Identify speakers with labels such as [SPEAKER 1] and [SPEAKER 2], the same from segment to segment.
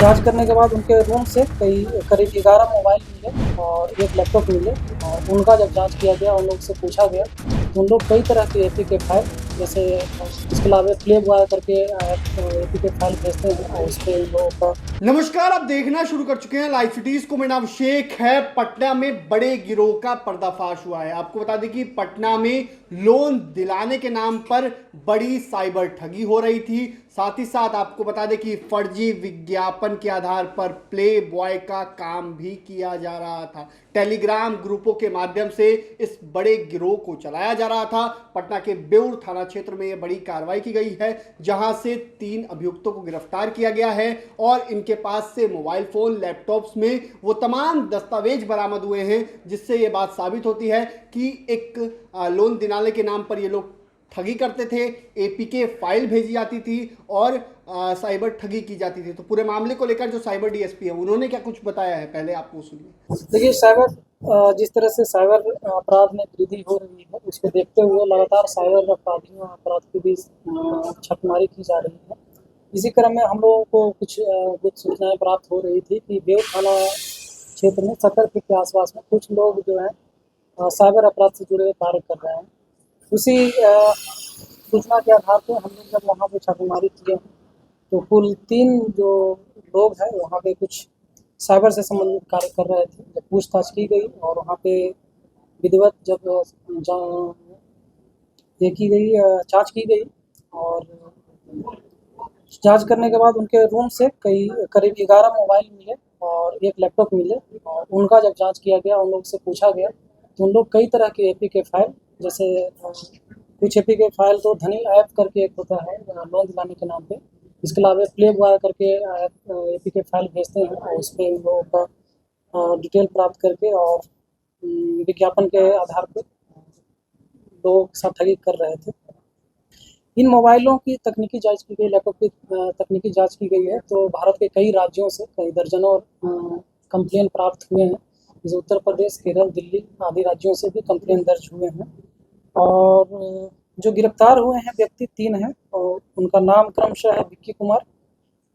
[SPEAKER 1] जांच करने के बाद उनके रूम से करीब 11 मोबाइल मिले और एक लैपटॉप मिले। और उनका जब जांच किया गया, उन लोग से पूछा गया तो उन लोग कई तरह की एपीके फाइल, जैसे इसके अलावा प्ले बॉय करके एपीके फाइल भेजते हैं और उस पर उन लोगों का।
[SPEAKER 2] नमस्कार, आप देखना शुरू कर चुके हैं लाइव सिटीज को। मेरा नाम शेख है। पटना में बड़े गिरोह का पर्दाफाश हुआ है। आपको बता दें कि पटना में लोन दिलाने के नाम पर बड़ी साइबर ठगी हो रही थी। साथ ही साथ आपको बता दें कि फर्जी विज्ञापन के आधार पर प्ले बॉय का काम भी किया जा रहा था। टेलीग्राम ग्रुपों के माध्यम से इस बड़े गिरोह को चलाया जा रहा था। पटना के बेउर थाना क्षेत्र में यह बड़ी कार्रवाई की गई है, जहां से 3 अभियुक्तों को गिरफ्तार किया गया है और इनके पास से मोबाइल फोन, लैपटॉप्स में वो तमाम दस्तावेज बरामद हुए हैं, जिससे ये बात साबित होती है कि एक लोन दिलाने के नाम पर ये लोग ठगी करते थे। एपीके फाइल भेजी जाती थी और साइबर ठगी की जाती थी। तो पूरे मामले को लेकर जो साइबर डीएसपी है, उन्होंने क्या कुछ बताया है, पहले आपको सुनिए।
[SPEAKER 1] देखिए, जिस तरह से साइबर अपराध में वृद्धि हो रही है, उसको देखते हुए लगातार साइबर अपराधियों और अपराध की भी छापेमारी की जा रही है। इसी क्रम में हम लोगों को कुछ सूचनाएं प्राप्त हो रही थी कि बेउर थाना क्षेत्र में 70 फीट के आसपास में कुछ लोग जो हैं साइबर अपराध से जुड़े कार्य कर रहे हैं। उसी सूचना के आधार पर हम लोग जब वहाँ पे छापेमारी किए हैं, तो कुल 3 जो लोग हैं वहाँ पे कुछ साइबर से संबंधित कार्य कर रहे थे। जब पूछताछ की गई और वहाँ पे विधिवत जब जांच की गई और जांच करने के बाद उनके रूम से करीब 11 मोबाइल मिले और एक लैपटॉप मिले। और उनका जब जांच किया गया, उन लोग से पूछा गया तो उन लोग कई तरह की एपीके फाइल, जैसे कुछ एपीके फाइल तो धनी ऐप करके एक होता है लोन दिलाने के नाम पे, इसके अलावा प्ले बॉय करके एपीके फाइल भेजते हैं और उस पर उन लोगों का डिटेल प्राप्त करके और विज्ञापन के आधार पर लोगों के साथ ठगी कर रहे थे। इन मोबाइलों की तकनीकी जांच की गई, लैपटॉप की तकनीकी जांच की गई है, तो भारत के कई राज्यों से कई दर्जनों कंप्लेन प्राप्त हुए हैं। जैसे उत्तर प्रदेश, केरल, दिल्ली आदि राज्यों से भी कंप्लेन दर्ज हुए हैं। और जो गिरफ्तार हुए हैं व्यक्ति 3 हैं और उनका नाम क्रमशः है विक्की कुमार,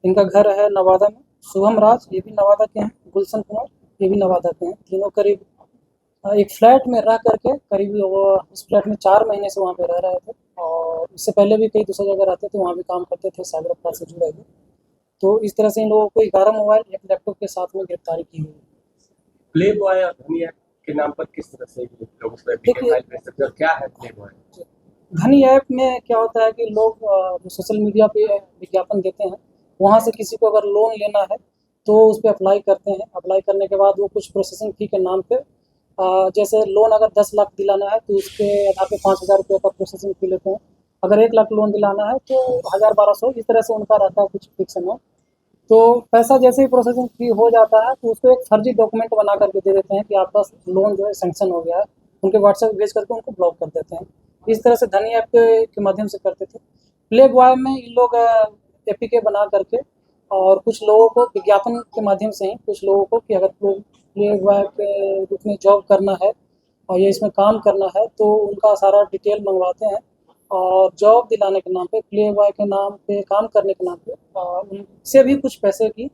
[SPEAKER 1] इनका घर है नवादा में। शुभम राज, ये भी नवादा के हैं। गुलशन कुमार, ये भी नवादा के हैं। तीनों करीब एक फ्लैट में रह करके करीब वो उस फ्लैट में 4 महीने से वहाँ पे रह रहे थे और इससे पहले भी कई दूसरी जगह रहते थे, वहाँ भी काम करते थे साइबर अपराध से जुड़े हुए। तो इस तरह से इन लोगों को 11 मोबाइल, एक लैपटॉप के साथ में गिरफ्तारी की गई।
[SPEAKER 3] प्ले बॉय और धनी ऐप के नाम पर किस तरह से लोग उस पर एपीके फाइल भेज सकते हैं और क्या है प्ले बॉय?
[SPEAKER 1] धनी ऐप में क्या होता है कि लोग जो सोशल मीडिया पे विज्ञापन देते हैं, वहाँ से किसी को अगर लोन लेना है तो उस पर अप्लाई करते हैं। अप्लाई करने के बाद वो कुछ प्रोसेसिंग फ़ी के नाम पे जैसे लोन अगर 10 लाख दिलाना है तो उसके आधार पे 5,000 रुपये का प्रोसेसिंग फ़ी लेते हैं। अगर 1 लाख लोन दिलाना है तो 1,000-1,200 इस तरह से उनका रहता है कुछ फिक्स अमाउंट। तो पैसा जैसे ही प्रोसेसिंग फ़ी हो जाता है तो उसको एक फर्जी डॉक्यूमेंट बना करके दे देते हैं कि आपका लोन जो है सैंक्शन हो गया है। उनके व्हाट्सएप भेज करके उनको ब्लॉक कर देते हैं। इस तरह से धनी ऐप के माध्यम से करते थे। प्ले बॉय में इन लोग एपीके बना करके और कुछ लोगों को विज्ञापन के माध्यम से ही कुछ लोगों को कि अगर प्ले बॉय के रूप में जॉब करना है और ये इसमें काम करना है तो उनका सारा डिटेल मंगवाते हैं और जॉब दिलाने के नाम पे, प्ले बॉय के नाम पे, काम करने के नाम पे उनसे भी कुछ पैसे की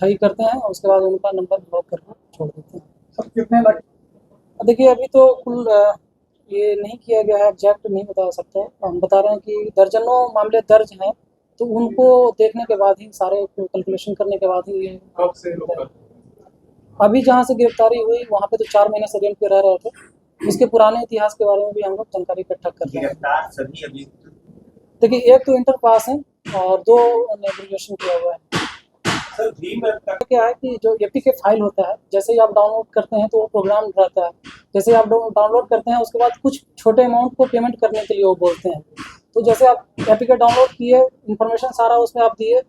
[SPEAKER 1] ठगी करते हैं और उसके बाद उनका नंबर ब्लॉक करके छोड़ देते हैं।
[SPEAKER 3] सब कितने लाख?
[SPEAKER 1] देखिए, अभी तो कुल ये नहीं किया गया है, एग्जैक्ट नहीं बता सकते। हम बता रहे हैं कि दर्जनों मामले दर्ज हैं, तो उनको देखने के बाद ही, सारे कैलकुलेशन करने के बाद ही ये
[SPEAKER 3] कब से लोग करते हैं?
[SPEAKER 1] अभी जहाँ से गिरफ्तारी हुई वहाँ पे तो 4 महीने से रेंट पे रह रहे थे। इसके पुराने इतिहास के बारे में भी हम लोग जानकारी इकट्ठा कर रहे हैं।
[SPEAKER 3] गिरफ्तार सभी अभी
[SPEAKER 1] देखिए, एक तो इंटर पास है और 2 ने ग्रेजुएशन किया हुआ है।
[SPEAKER 3] सर भीम ऐप का
[SPEAKER 1] क्या है कि जो एपीके फाइल होता है, जैसे ही आप डाउनलोड करते हैं तो वो प्रोग्राम रहता है। जैसे ही आप डाउनलोड करते हैं उसके बाद कुछ छोटे अमाउंट को पेमेंट करने के लिए वो बोलते हैं। तो जैसे आप एपीके डाउनलोड किए, इन्फॉर्मेशन सारा उसमें आप दिए,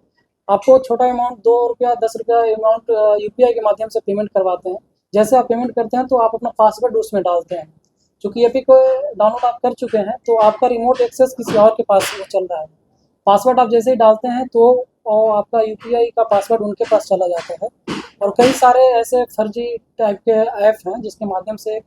[SPEAKER 1] आपको छोटा अमाउंट 2 रुपया 10 रुपया अमाउंट यूपीआई के माध्यम से पेमेंट करवाते हैं। जैसे आप पेमेंट करते हैं तो आप अपना पासवर्ड उसमें डालते हैं। चूँकि एपीके डाउनलोड आप कर चुके हैं तो आपका रिमोट एक्सेस किसी और के पास चल रहा है। पासवर्ड आप जैसे ही डालते हैं तो आपका यूपीआई का पासवर्ड उनके पास चला जाता है। और कई सारे ऐसे फर्जी टाइप के ऐप हैं जिसके माध्यम से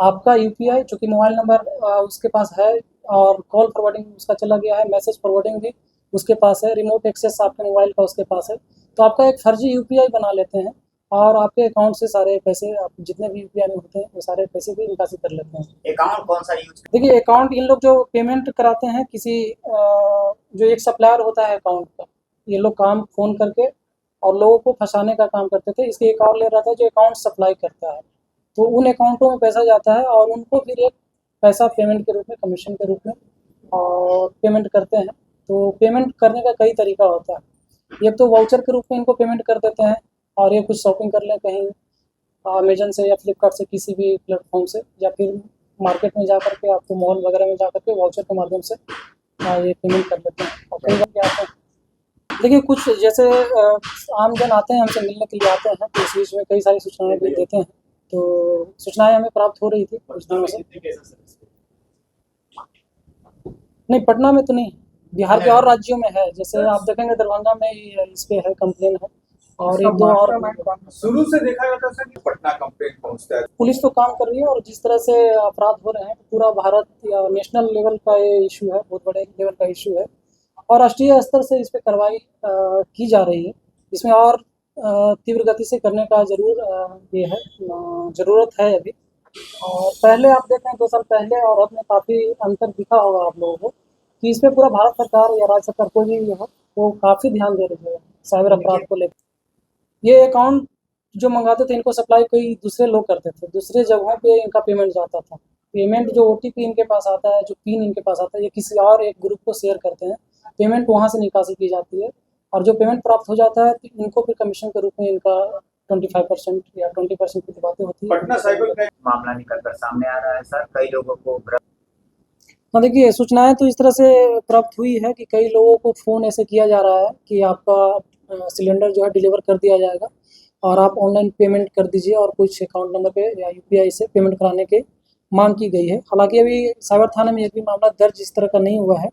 [SPEAKER 1] आपका यूपीआई, चूँकि मोबाइल नंबर उसके पास है और कॉल फॉरवर्डिंग उसका चला गया है, मैसेज फॉरवर्डिंग भी उसके पास है, रिमोट एक्सेस आपके मोबाइल का उसके पास है। तो आपका एक फर्जी यूपीआई बना लेते हैं और आपके अकाउंट से सारे पैसे, आप जितने भी यूपीआई में होते हैं वो सारे पैसे भी निकासी कर लेते हैं।
[SPEAKER 4] अकाउंट कौन सा यूज?
[SPEAKER 1] देखिए अकाउंट इन लोग जो पेमेंट कराते हैं किसी जो एक सप्लायर होता है अकाउंट का, ये लोग काम फ़ोन करके और लोगों को फंसाने का काम करते थे। इसके एक और ले रहा था जो अकाउंट सप्लाई करता है, तो उन अकाउंटों में पैसा जाता है और उनको फिर एक पैसा पेमेंट के रूप में, कमीशन के रूप में और पेमेंट करते हैं। तो पेमेंट करने का कई तरीका होता है। एक तो वाउचर के रूप में इनको पेमेंट कर देते हैं और ये कुछ शॉपिंग कर लें कहीं अमेजन से या फ्लिपकार्ट से, किसी भी प्लेटफॉर्म से, या फिर मार्केट में जा कर के, आपको मॉल वगैरह में जा कर के वाउचर के माध्यम से ये पेमेंट कर देते हैं। और कई बार क्या होता है, देखिए कुछ जैसे आम जन आते हैं हमसे मिलने के लिए आते हैं, तो इस बीच में कई सारी सूचनाएं भी देते हैं। तो सूचनाएं हमें प्राप्त हो रही थी कुछ दिनों से। नहीं, पटना में तो नहीं, बिहार के और राज्यों में है। जैसे आप देखेंगे दरभंगा में इस पे है, कंप्लेन है, और एक दो और
[SPEAKER 5] शुरू से देखा जाता है कि पटना कंप्लेंट पहुंचता है।
[SPEAKER 1] पुलिस तो काम कर रही है। और जिस तरह से अपराध हो रहे हैं, पूरा भारत या नेशनल लेवल का ये इशू है, बहुत बड़े लेवल का इशू है और राष्ट्रीय स्तर से इस पर कार्रवाई की जा रही है। इसमें और तीव्र गति से करने का ये है, ज़रूरत है अभी। और पहले आप देखें 2 साल पहले और अब में काफ़ी अंतर दिखा होगा आप लोगों को कि इस पर पूरा भारत सरकार या राज्य सरकार कोई भी हो, वो काफ़ी ध्यान दे रही है साइबर अपराध को लेकर। ये अकाउंट जो मंगाते थे इनको सप्लाई कोई दूसरे लोग करते थे, दूसरे जगहों पे इनका पेमेंट जाता था। पेमेंट जो ओटीपी इनके पास आता है, जो पिन इनके पास आता है, ये किसी और एक ग्रुप को शेयर करते हैं, पेमेंट वहाँ से निकासी की जाती है और जो पेमेंट प्राप्त हो जाता है तो इनको फिर कमीशन के रूप में इनका 25% या 20% की बातें होती है।
[SPEAKER 5] पटना साइबर क्राइम
[SPEAKER 4] मामला निकलकर सामने आ रहा है सर, कई लोगों को
[SPEAKER 1] हाँ, देखिए सूचनाएं तो इस तरह से प्राप्त हुई है कि कई लोगों को फ़ोन ऐसे किया जा रहा है कि आपका सिलेंडर जो है डिलीवर कर दिया जाएगा और आप ऑनलाइन पेमेंट कर दीजिए और कुछ अकाउंट नंबर पे या यूपीआई से पेमेंट कराने की मांग की गई है। हालांकि अभी साइबर थाने में एक भी मामला दर्ज इस तरह का नहीं हुआ है,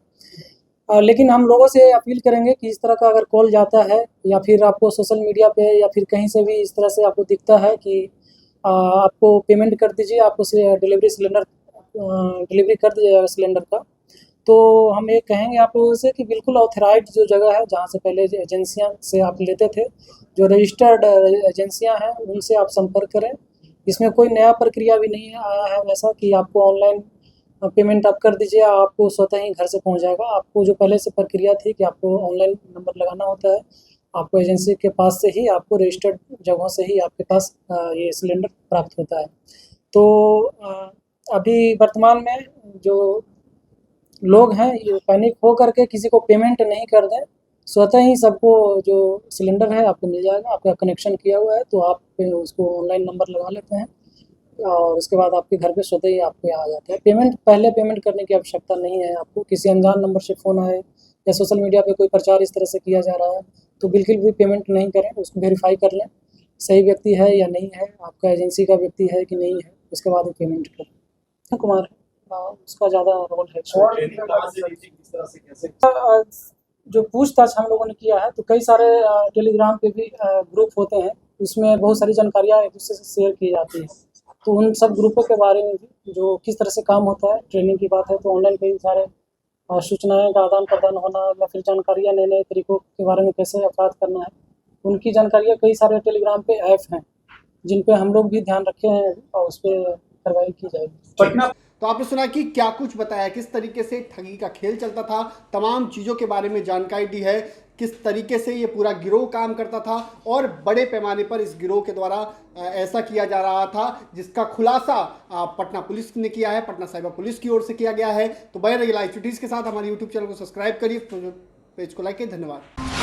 [SPEAKER 1] लेकिन हम लोगों से अपील करेंगे कि इस तरह का अगर कॉल जाता है या फिर आपको सोशल मीडिया पे या फिर कहीं से भी इस तरह से आपको दिखता है कि आपको पेमेंट कर दीजिए, आपको डिलीवरी कर दिया जाएगा सिलेंडर का, तो हम ये कहेंगे आप लोगों से कि बिल्कुल ऑथराइज्ड जो जगह है जहाँ से पहले एजेंसियाँ से आप लेते थे, जो रजिस्टर्ड एजेंसियाँ हैं उनसे आप संपर्क करें। इसमें कोई नया प्रक्रिया भी नहीं आया है वैसा कि आपको ऑनलाइन पेमेंट आप कर दीजिए, आपको स्वतः ही घर से पहुंच जाएगा। आपको जो पहले से प्रक्रिया थी कि आपको ऑनलाइन नंबर लगाना होता है, आपको एजेंसी के पास से ही, आपको रजिस्टर्ड जगहों से ही आपके पास ये सिलेंडर प्राप्त होता है। तो अभी वर्तमान में जो लोग हैं ये पैनिक हो करके किसी को पेमेंट नहीं कर दें, स्वतः ही सबको जो सिलेंडर है आपको मिल जाएगा। आपका कनेक्शन किया हुआ है तो आप उसको ऑनलाइन नंबर लगा लेते हैं और उसके बाद आपके घर पे स्वतः ही आपके आ जाता है। पहले पेमेंट करने की आवश्यकता नहीं है आपको। किसी अनजान नंबर से फ़ोन आए या सोशल मीडिया पे कोई प्रचार इस तरह से किया जा रहा है तो बिल्कुल भी पेमेंट नहीं करें, उसको वेरीफाई कर लें सही व्यक्ति है या नहीं है, आपका एजेंसी का व्यक्ति है कि नहीं है, उसके बाद ही पेमेंट करें। कुमार उसका ज़्यादा रोल है। जो पूछताछ हम लोगों ने किया है तो कई सारे टेलीग्राम पे भी ग्रुप होते हैं, उसमें बहुत सारी जानकारियाँ एक दूसरे से शेयर की जाती है। तो उन सब ग्रुपों के बारे में भी जो किस तरह से काम होता है, ट्रेनिंग की बात है तो ऑनलाइन कई सारे सूचनाएं का आदान प्रदान होना या फिर जानकारियाँ नए नए तरीकों के बारे में कैसे अपराध करना है, उनकी जानकारियाँ कई सारे टेलीग्राम पे ऐप हैं जिन पे हम लोग भी ध्यान रखे हैं और उस पर कार्रवाई की जाएगी।
[SPEAKER 5] पटना
[SPEAKER 2] तो आपने सुना कि क्या कुछ बताया, किस तरीके से ठगी का खेल चलता था, तमाम चीज़ों के बारे में जानकारी दी है, किस तरीके से ये पूरा गिरोह काम करता था और बड़े पैमाने पर इस गिरोह के द्वारा ऐसा किया जा रहा था जिसका खुलासा पटना पुलिस ने किया है, पटना साइबर पुलिस की ओर से किया गया है। तो बने रहिए लाइव सिटीज़ के साथ, हमारे यूट्यूब चैनल को सब्सक्राइब करिए, पेज को लाइक करिए। धन्यवाद।